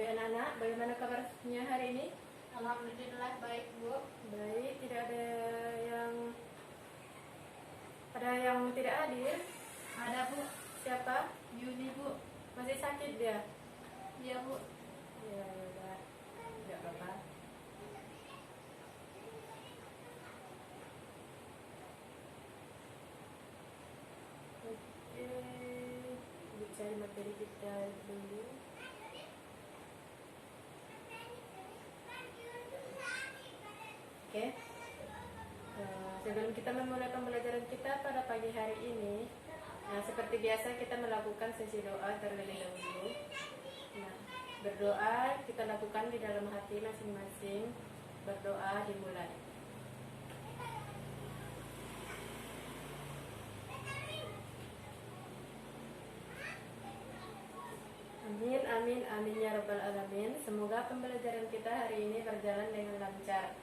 Baik anak-anak, bagaimana kabarnya hari ini? Alhamdulillah baik Bu. Baik, tidak ada yang tidak hadir. Ada Bu. Siapa? Yuni Bu. Masih sakit dia? Iya Bu. Ya udah, tidak apa-apa. Oke, kita cari materi kita dulu. Oke. Sebelum kita memulai pembelajaran kita pada pagi hari ini, seperti biasa kita melakukan sesi doa terlebih dahulu. Nah, berdoa kita lakukan di dalam hati masing-masing. Berdoa dimulai. Amin, amin, amin ya rabbal alamin. Semoga pembelajaran kita hari ini berjalan dengan lancar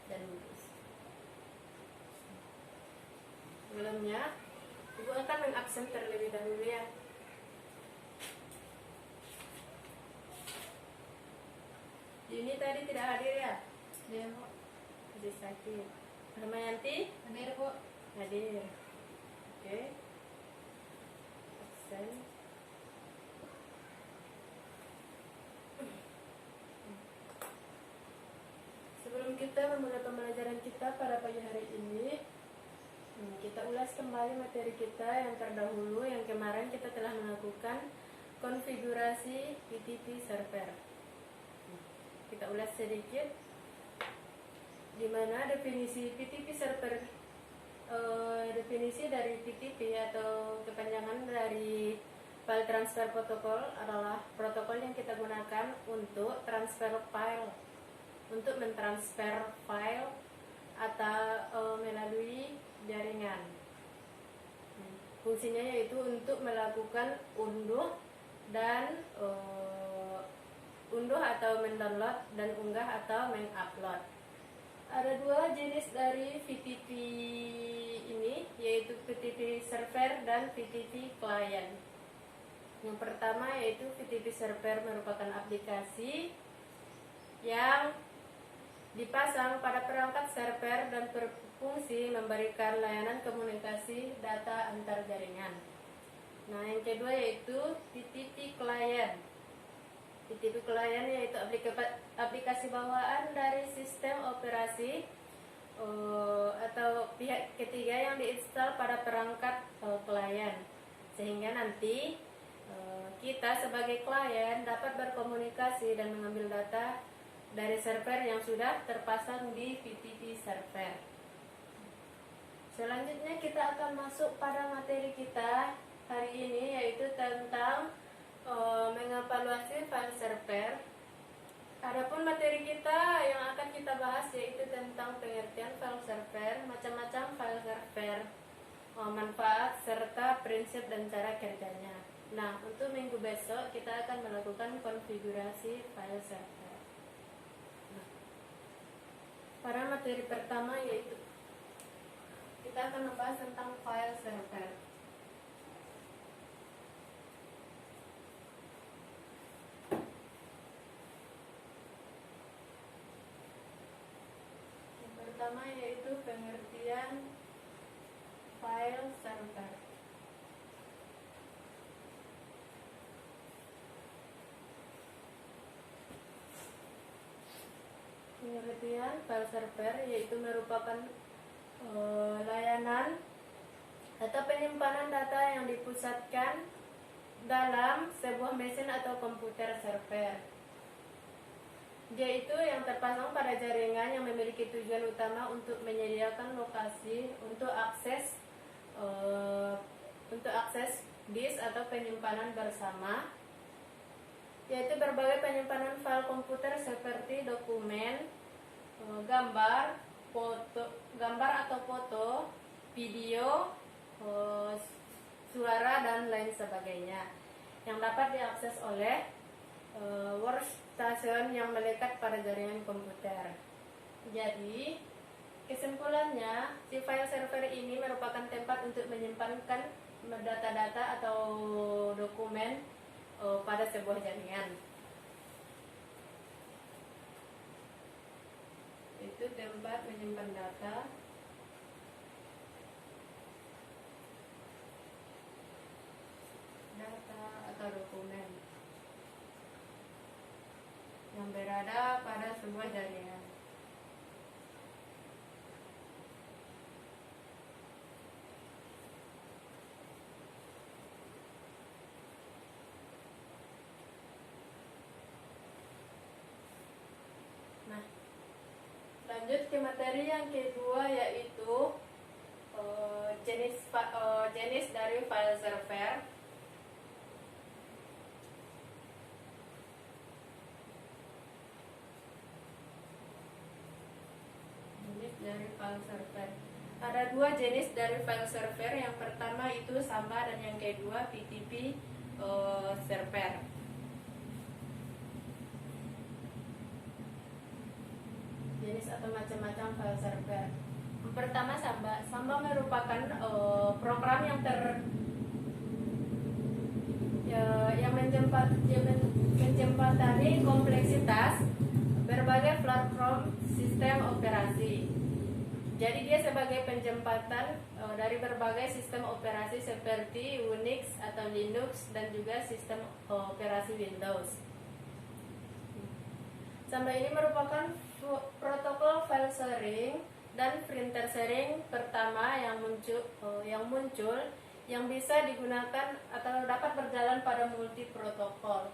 dan lurus. Sebelumnya, Ibu akan mengabsen terlebih dahulu ya. Yuni tadi tidak hadir ya? Iya Bu. Masih sakit. Rahmayanti? Hadir Bu. Hadir. Oke. Absen. Sebelum kita memulai pembelajaran kita pada pagi hari ini, kita ulas kembali materi kita yang terdahulu, yang kemarin kita telah melakukan konfigurasi PTP server. Kita ulas sedikit di mana definisi PTP server, definisi dari PTP atau kepanjangan dari file transfer protocol adalah protokol yang kita gunakan untuk transfer file, untuk mentransfer file atau melalui jaringan. Fungsinya yaitu untuk melakukan unduh dan unduh atau mendownload dan unggah atau mengupload. Ada dua jenis dari PTP ini, yaitu PTP server dan PTP client. Yang pertama yaitu PTP server merupakan aplikasi yang dipasang pada perangkat server dan berfungsi memberikan layanan komunikasi data antar jaringan. Nah, yang kedua yaitu PTP client. PTP client yaitu aplikasi bawaan dari sistem operasi atau pihak ketiga yang diinstal pada perangkat klien, sehingga nanti kita sebagai klien dapat berkomunikasi dan mengambil data dari server yang sudah terpasang di PTP server. Selanjutnya kita akan masuk pada materi kita hari ini, yaitu tentang mengevaluasi file server. Adapun materi kita yang akan kita bahas yaitu tentang pengertian file server, macam-macam file server, manfaat serta prinsip dan cara kerjanya. Nah, untuk minggu besok kita akan melakukan konfigurasi file server. Pada materi pertama yaitu kita akan membahas tentang file server. Yang pertama yaitu pengertian file server. Pengertian file server yaitu merupakan layanan atau penyimpanan data yang dipusatkan dalam sebuah mesin atau komputer server, yaitu yang terpasang pada jaringan yang memiliki tujuan utama untuk menyediakan lokasi untuk akses disk atau penyimpanan bersama, yaitu berbagai penyimpanan file komputer seperti dokumen, gambar atau foto, video, suara dan lain sebagainya yang dapat diakses oleh workstation yang melekat pada jaringan komputer. Jadi, kesimpulannya, si file server ini merupakan tempat untuk menyimpankan data-data atau dokumen pada sebuah jaringan. lambat menyimpan data, atau dokumen yang berada pada sebuah jaringan. Nah, lanjut ke materi yang kedua, yaitu jenis dari file server. Jenis dari file server. Ada dua jenis dari file server. Yang pertama itu Samba dan yang kedua PTP server. Jenis atau macam-macam file server. Yang pertama Samba. Samba merupakan program yang menjembatani kompleksitas berbagai platform sistem operasi. Jadi dia sebagai penjembatan dari berbagai sistem operasi seperti Unix atau Linux dan juga sistem operasi Windows. Samba ini merupakan protokol file sharing dan printer sharing pertama yang muncul yang bisa digunakan atau dapat berjalan pada multi protokol.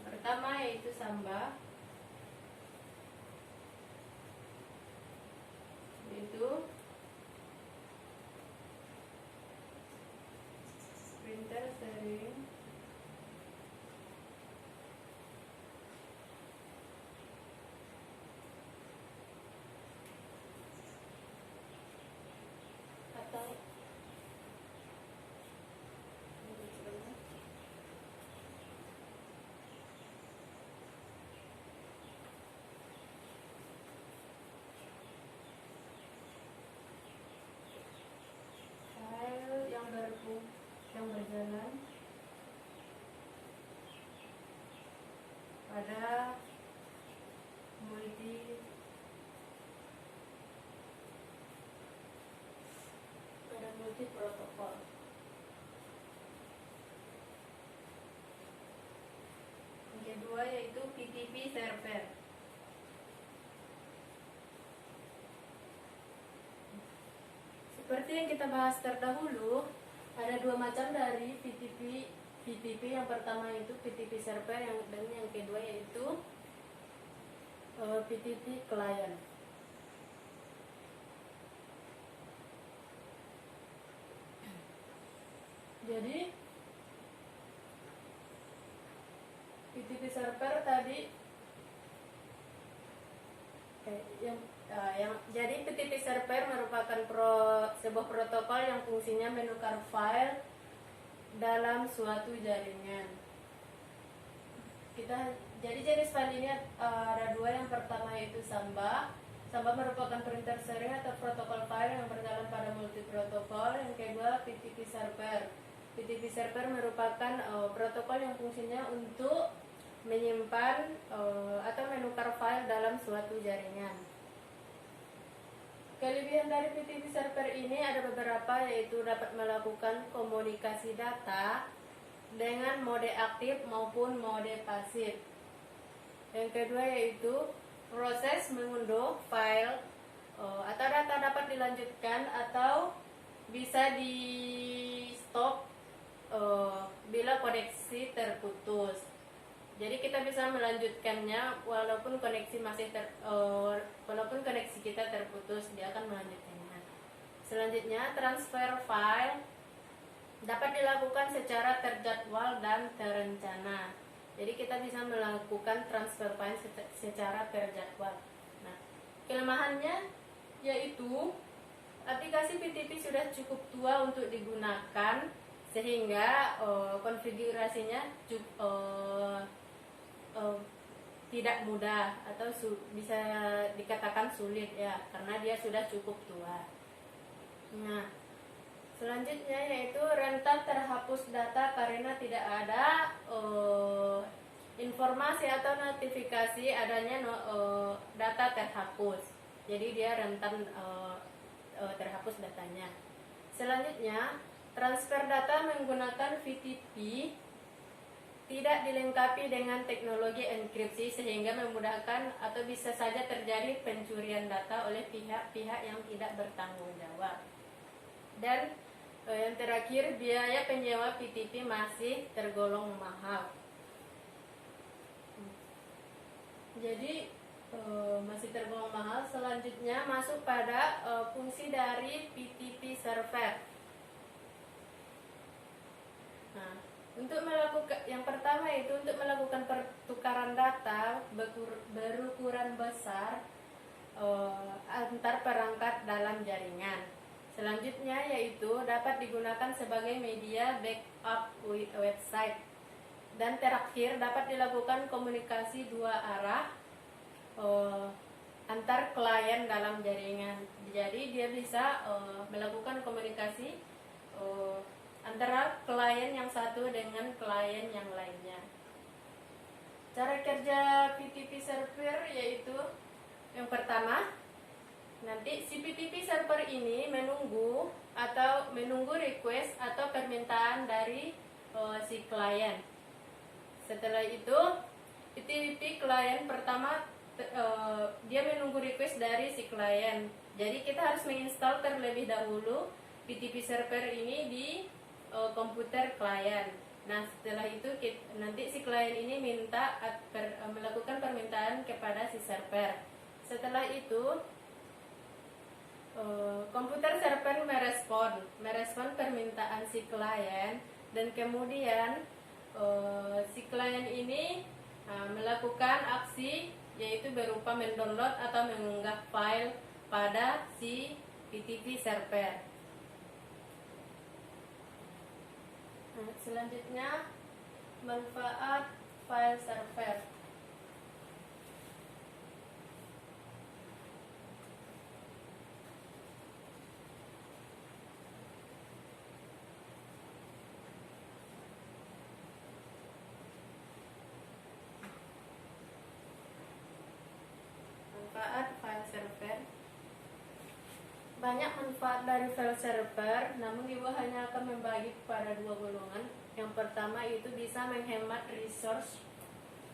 Pertama yaitu Samba, yaitu printer sharing atau file yang berjalan pada multi protokol. Yang kedua yaitu PTP server. Seperti yang kita bahas terdahulu, ada dua macam dari PTP. Yang pertama itu PTP server, dan yang kedua yaitu PTP client. Jadi PTP server tadi jadi PTP server merupakan sebuah protokol yang fungsinya menukar file dalam suatu jaringan. Jadi jenis file ini ada dua. Yang pertama yaitu Samba. Samba merupakan printer sharing atau protokol file yang berjalan pada multi protokol. Yang kedua PTP server. PTP server merupakan protokol yang fungsinya untuk menyimpan atau menukar file dalam suatu jaringan. Kelebihan dari PTP server ini ada beberapa, yaitu dapat melakukan komunikasi data dengan mode aktif maupun mode pasif. Yang kedua yaitu proses mengunduh file atau data dapat dilanjutkan atau bisa di stop bila koneksi terputus. Jadi kita bisa melanjutkannya walaupun walaupun koneksi kita terputus, dia akan melanjutkannya. Selanjutnya, transfer file dapat dilakukan secara terjadwal dan terencana. Jadi kita bisa melakukan transfer file secara terjadwal. Nah, kelemahannya yaitu aplikasi PTP sudah cukup tua untuk digunakan, sehingga konfigurasinya tidak mudah atau bisa dikatakan sulit ya, karena dia sudah cukup tua. Nah, selanjutnya yaitu rentan terhapus data karena tidak ada informasi atau notifikasi adanya data terhapus. Jadi dia rentan terhapus datanya. Selanjutnya, transfer data menggunakan VTP tidak dilengkapi dengan teknologi enkripsi sehingga memudahkan atau bisa saja terjadi pencurian data oleh pihak-pihak yang tidak bertanggung jawab. Dan yang terakhir, biaya penyewa VTP masih tergolong mahal. Jadi masih tergolong mahal. Selanjutnya masuk pada fungsi dari VTP server. Nah, untuk melakukan yang pertama itu untuk melakukan pertukaran data berukuran besar antar perangkat dalam jaringan. Selanjutnya yaitu dapat digunakan sebagai media backup website. Dan terakhir dapat dilakukan komunikasi dua arah antar klien dalam jaringan. Jadi dia bisa melakukan komunikasi antara klien yang satu dengan klien yang lainnya. Cara kerja VTP server yaitu yang pertama, nanti si VTP server ini menunggu request atau permintaan dari si klien. Setelah itu VTP klien pertama dia menunggu request dari si klien. Jadi kita harus menginstal terlebih dahulu VTP server ini di komputer klien. Nah, setelah itu nanti si klien ini minta melakukan permintaan kepada si server. Setelah itu komputer server merespon permintaan si klien, dan kemudian si klien ini melakukan aksi yaitu berupa mendownload atau mengunggah file pada si VTP server. Selanjutnya, manfaat file server. Manfaat file server. Banyak manfaat dari file server, namun Ibu hanya akan membagi pada dua golongan. Yang pertama itu bisa menghemat resource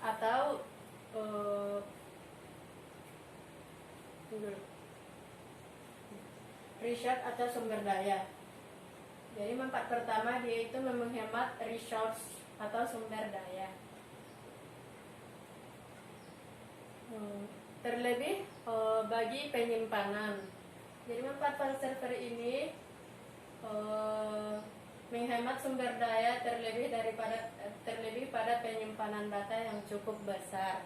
atau resource atau sumber daya. Jadi manfaat pertama dia itu menghemat resource atau sumber daya. Terlebih bagi penyimpanan. Jadi manfaat file server ini menghemat sumber daya terlebih pada penyimpanan data yang cukup besar.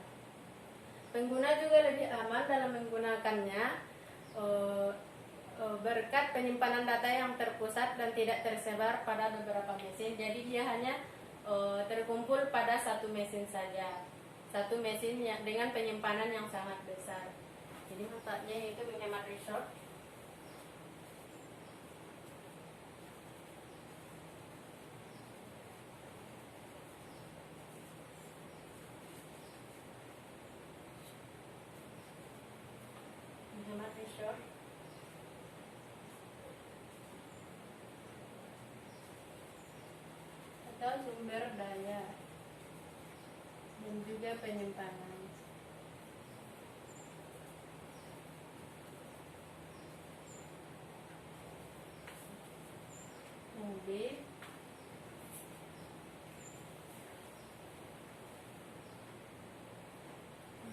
Pengguna juga lebih aman dalam menggunakannya berkat penyimpanan data yang terpusat dan tidak tersebar pada beberapa mesin. Jadi dia hanya terkumpul pada satu mesin saja. Satu mesin dengan penyimpanan yang sangat besar. Jadi manfaatnya itu menghemat resource. Menghemat resource. Atau sumber daya. Dan juga penyimpanan. B.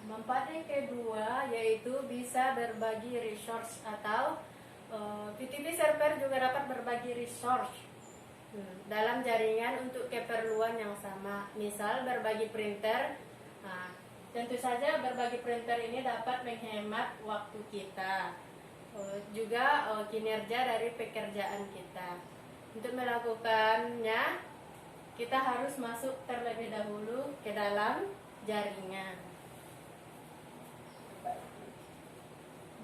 Manfaat yang kedua yaitu bisa berbagi resource atau VTP server juga dapat berbagi resource dalam jaringan untuk keperluan yang sama. Misal berbagi printer. Nah, tentu saja berbagi printer ini dapat menghemat waktu kita, juga kinerja dari pekerjaan kita. Untuk melakukannya, kita harus masuk terlebih dahulu ke dalam jaringan.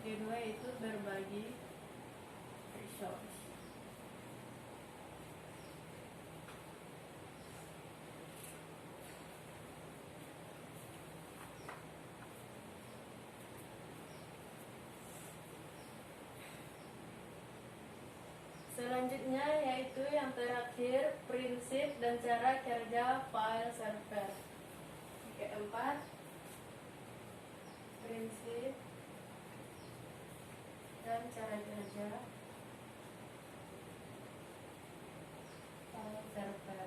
Kedua itu berbagi resource. selanjutnya yaitu yang terakhir, prinsip dan cara kerja file server. Keempat, prinsip dan cara kerja file server.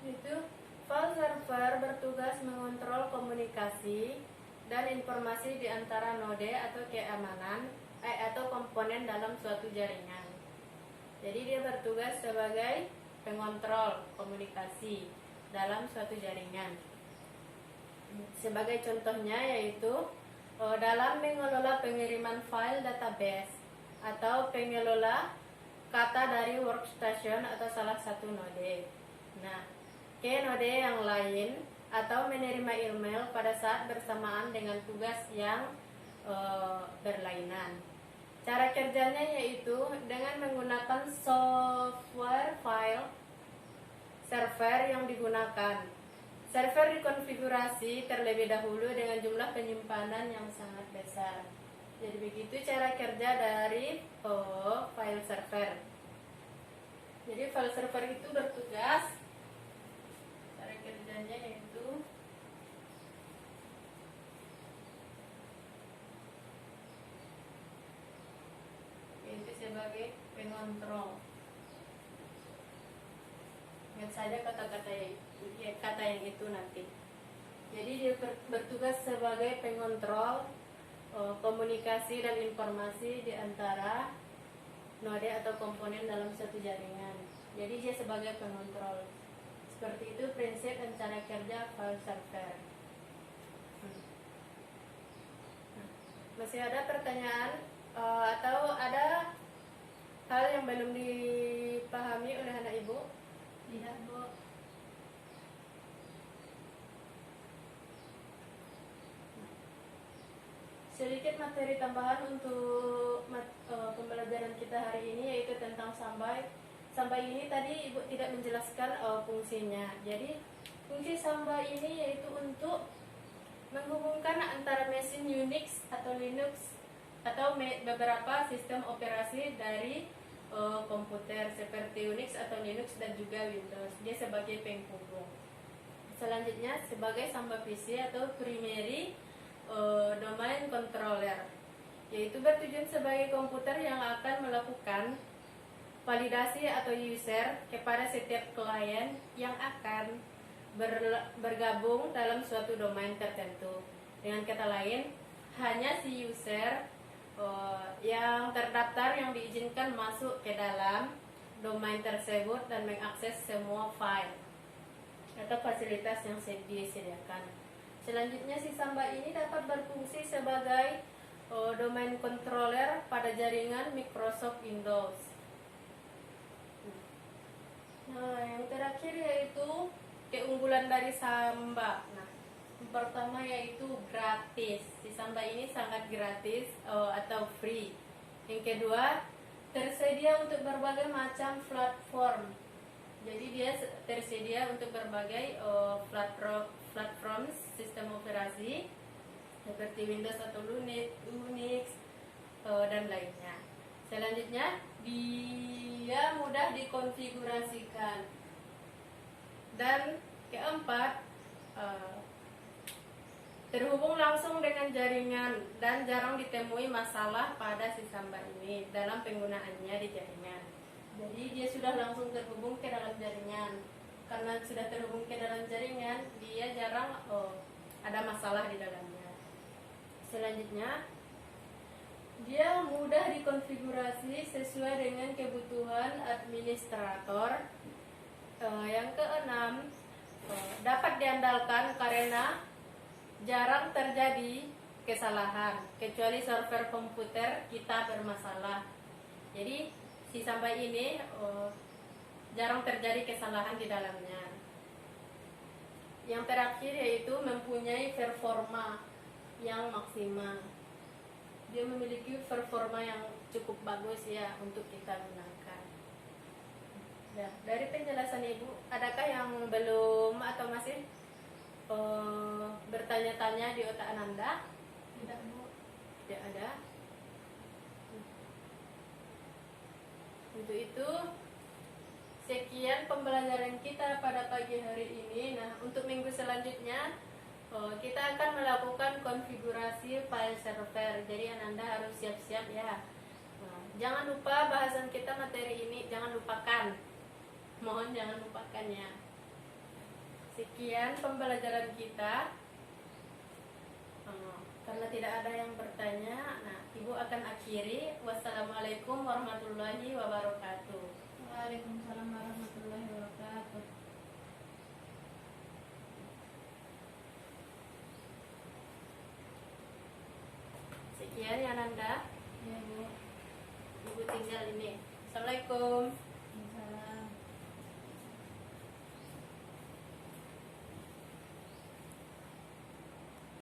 Itu file server bertugas mengontrol komunikasi dan informasi di antara node atau keamanan atau komponen dalam suatu jaringan. Jadi dia bertugas sebagai pengontrol komunikasi dalam suatu jaringan. Sebagai contohnya yaitu dalam mengelola pengiriman file database atau pengelola kata dari workstation atau salah satu node. Nah, ke node yang lain atau menerima email pada saat bersamaan dengan tugas yang berlainan. Cara kerjanya yaitu dengan menggunakan software file server yang digunakan. Server dikonfigurasi terlebih dahulu dengan jumlah penyimpanan yang sangat besar. Jadi begitu cara kerja dari file server. Jadi file server itu bertugas, cara kerjanya yaitu sebagai pengontrol. Ingat saja kata yang itu nanti. Jadi dia bertugas sebagai pengontrol komunikasi dan informasi di antara node atau komponen dalam satu jaringan. Jadi dia sebagai pengontrol. Seperti itu prinsip dan cara kerja file server. Masih ada pertanyaan atau ada hal yang belum dipahami oleh anak ibu? Tidak, Bu. Sedikit materi tambahan untuk pembelajaran kita hari ini yaitu tentang sambai. Sambai ini tadi ibu tidak menjelaskan fungsinya. Jadi fungsi sambai ini yaitu untuk menghubungkan antara mesin Unix atau Linux atau beberapa sistem operasi dari komputer seperti Unix atau Linux dan juga Windows. Dia sebagai penghubung. Selanjutnya sebagai samba PC atau primary domain controller, yaitu bertujuan sebagai komputer yang akan melakukan validasi atau user kepada setiap klien yang akan bergabung dalam suatu domain tertentu. Dengan kata lain, hanya si user yang terdaftar yang diizinkan masuk ke dalam domain tersebut dan mengakses semua file atau fasilitas yang disediakan. Selanjutnya si samba ini dapat berfungsi sebagai domain controller pada jaringan Microsoft Windows. Nah, yang terakhir yaitu keunggulan dari samba. Nah, yang pertama yaitu gratis. Si samba ini sangat gratis atau free. Yang kedua, tersedia untuk berbagai macam platform. Jadi dia tersedia untuk berbagai platform sistem operasi seperti Windows atau Unix dan lainnya. Selanjutnya, dia mudah dikonfigurasikan. Dan keempat, terhubung langsung dengan jaringan dan jarang ditemui masalah pada si samba ini dalam penggunaannya di jaringan. Jadi dia sudah langsung terhubung ke dalam jaringan. Karena sudah terhubung ke dalam jaringan, dia jarang ada masalah di dalamnya. Selanjutnya, dia mudah dikonfigurasi sesuai dengan kebutuhan administrator. Yang keenam, dapat diandalkan karena jarang terjadi kesalahan kecuali server komputer kita bermasalah. Jadi si sampai ini jarang terjadi kesalahan di dalamnya. Yang terakhir yaitu mempunyai performa yang maksimal. Dia memiliki performa yang cukup bagus ya untuk kita gunakan. Ya, dari penjelasan Ibu, adakah yang belum atau masih bertanya-tanya di otak Ananda? Tidak, Bu. Tidak ada. Untuk itu, sekian pembelajaran kita pada pagi hari ini. Nah, untuk minggu selanjutnya kita akan melakukan konfigurasi file server. Jadi Ananda harus siap-siap ya. Nah, jangan lupa bahasan kita materi ini, jangan lupakan. Mohon jangan lupakan ya. Sekian pembelajaran kita. Karena tidak ada yang bertanya, nah Ibu akan akhiri. Wassalamualaikum warahmatullahi wabarakatuh. Waalaikumsalam warahmatullahi wabarakatuh. Sekian ya Nanda. Ya, Bu. Ibu tinggal ini. Assalamualaikum.